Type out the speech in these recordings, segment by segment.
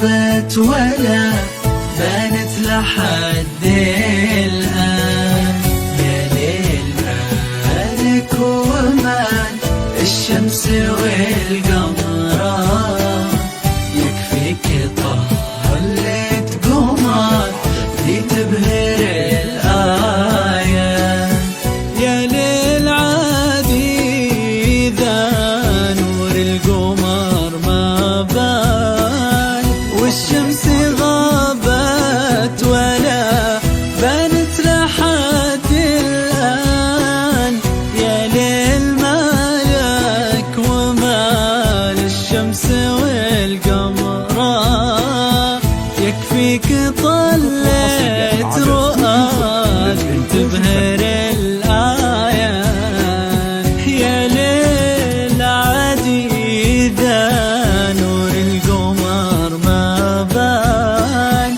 غابت ولا بانت لحد الآن. يا ليل مالك ومال الشمس والقمر، يكفيك طلت قمر لتبهر الآية. يا ليل عادي ذا نور القمر ما بان، والشمس غابت ولا بانت لحد الآن. يا ليل مالك ومال الشمس والقمر، يكفيك طلت رؤاك تبهر الآيان. يا ليل عادي ذا نور القمر ما بان،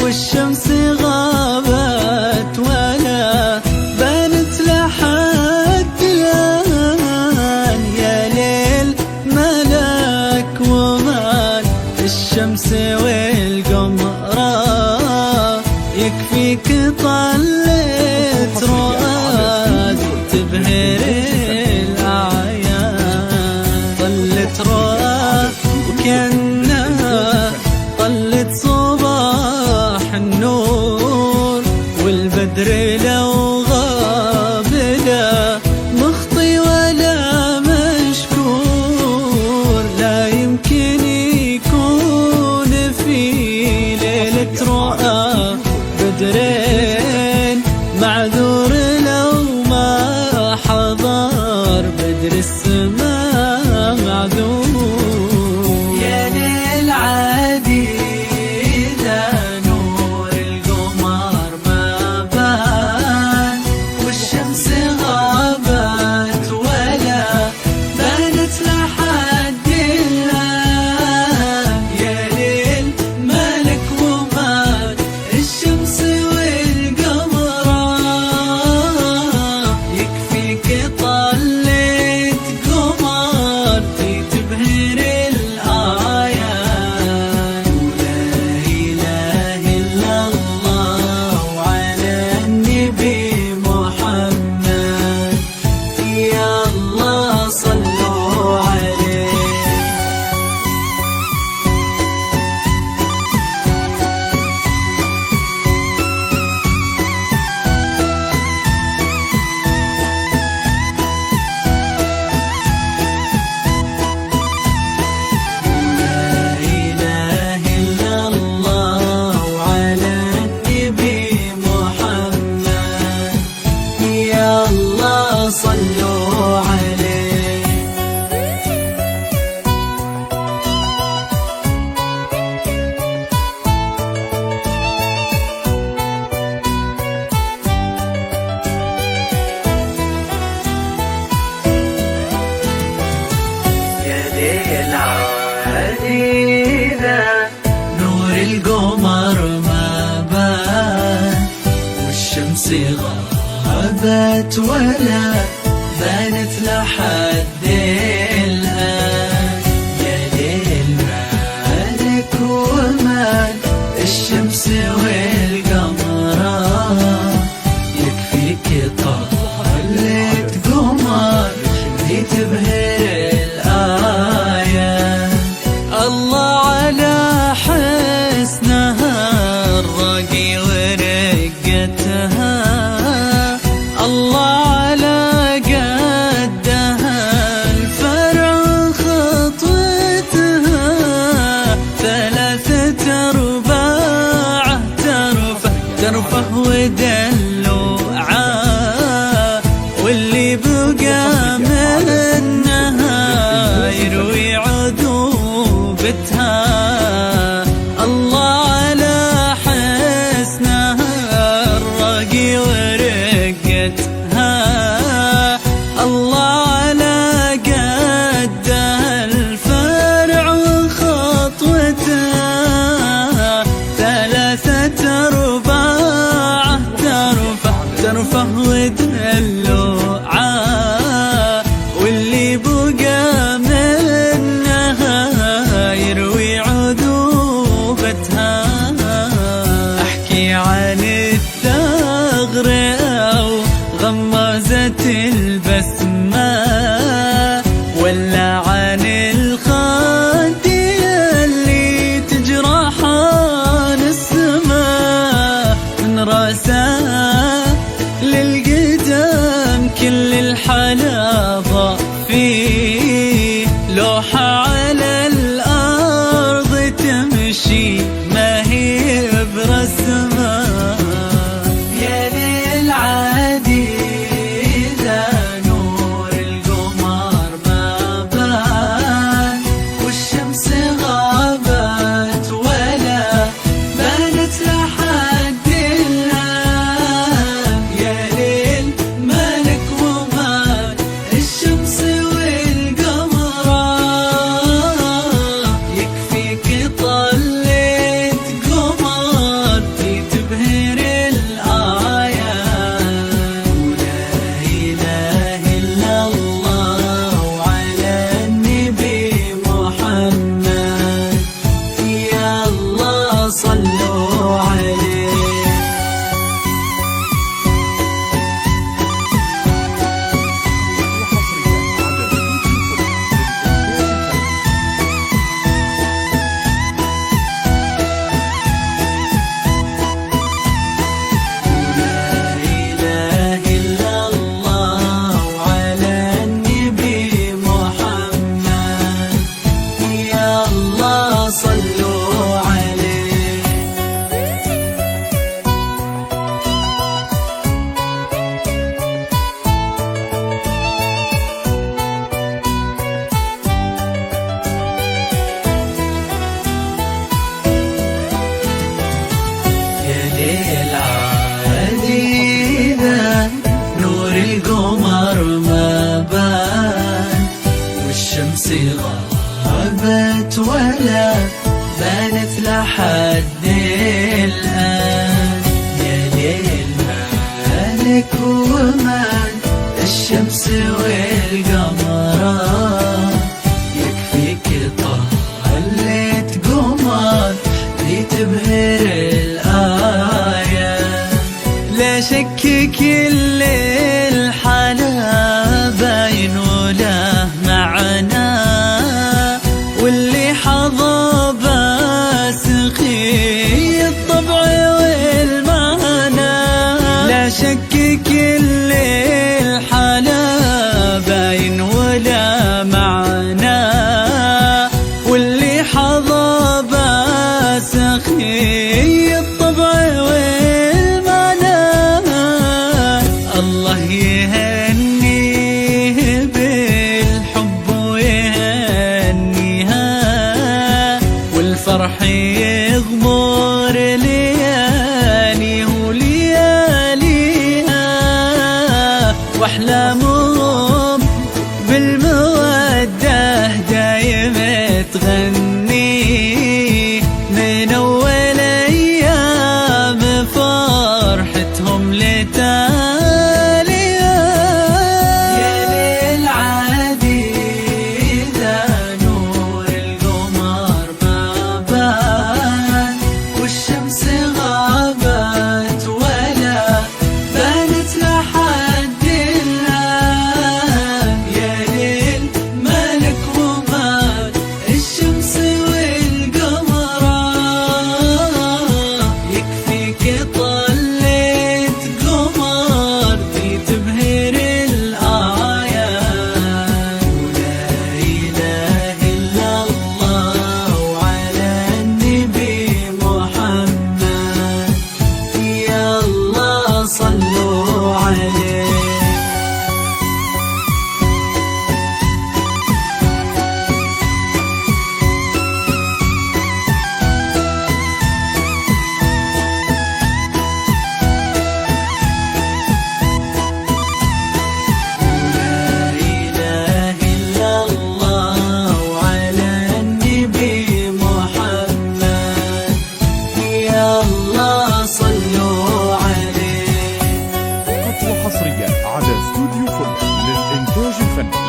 والشمس غابت ولا بانت لحد الآن. يا ليل مالك ومال الشمس والقمر، يكفيك طلت رؤاد تبهر الأعيان. طلت رؤاد وكأنها طلت صباح النور، والبدر لو غاب لا مخطي ولا مشكور. لا يمكن يكون في ليلة رؤى بدرين معذور لو ما حضر بدر السماء معذور. يا ليل عادي ذا نور القمر ما بان، والشمس غابت ولا بانت لحد الآن. يا ليل مالك ومال الشمس والقمر، يكفيك طلت قمر تبهر الآيات. لا إله إلا الله وعلى النبي محمد، يا الله صلوا عليه. صلوا عليه. يا ليل عادي ذا نور القمر ما بان، والشمس غابت ولا بانت لحد الآن. يا ليل مالك ومال الشمس والقمر، يكفيك طلت قمر لتبهر الآية. الله على حسنها الرقي ورقتها، الله على قدها الفرع خطوتها. ثلاثة أرباع ترفه ودلوعة، واللي بقى منها يروي عذوبتها. الله على حسنها الرقي ورقتها، الله على قدها الفرع خطوتها. ثلاثة أرباع ترفه عسى للقدم كل الحلاوة فيه، لوحة على الأرض تمشي ما هي برسمة. يا للعادي إذا نور القمر ما بان، والشمس غابت ولا بانت لحد الآن. يا ليل مالك ومال الشمس والقمر، يكفيك طلت قمر تبهر الآيات. ولا إله إلا الله وعلى النبي محمد، يا الله صلوا عليه. نور القمر ما بان، والشمس غابت ولا بانت لحد الآن. يا ليل مالك ومان الشمس والقمر، يكفيك طلت قمر لتبهر الآية. لا شك كل الحلا باين وله معنى، واللي حظى باسقي الطبع والمعنى. لا شك كل الحلا باين وله معنى، واللي حظى باسقي الطبع والمعنى. الله يهنيه بالحب ويهنيها، والفرح يغمر لياليه ولياليها، واحلامهم بالمودة دايم تغني، من أول أيام فرحتهم لتاليها. يا للعادي إذا نور القمر ما بان، والشمس غابت ولا بانت لحد الآن. يا ليل مالك ومال الشمس والقمر، يكفيك طلت قمر تبهر الآيات. ولا إله إلا الله وعلى النبي محمد، يا الله صلوا عليه.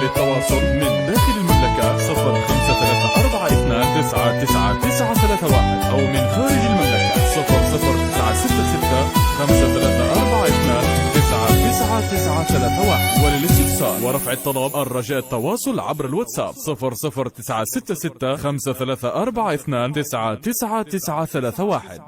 للتواصل من داخل المملكة 0534299931 أو من خارج المملكة 00964299931. وللاستفسار ورفع الطلب الرجاء التواصل عبر الواتساب 00966 5342 999931.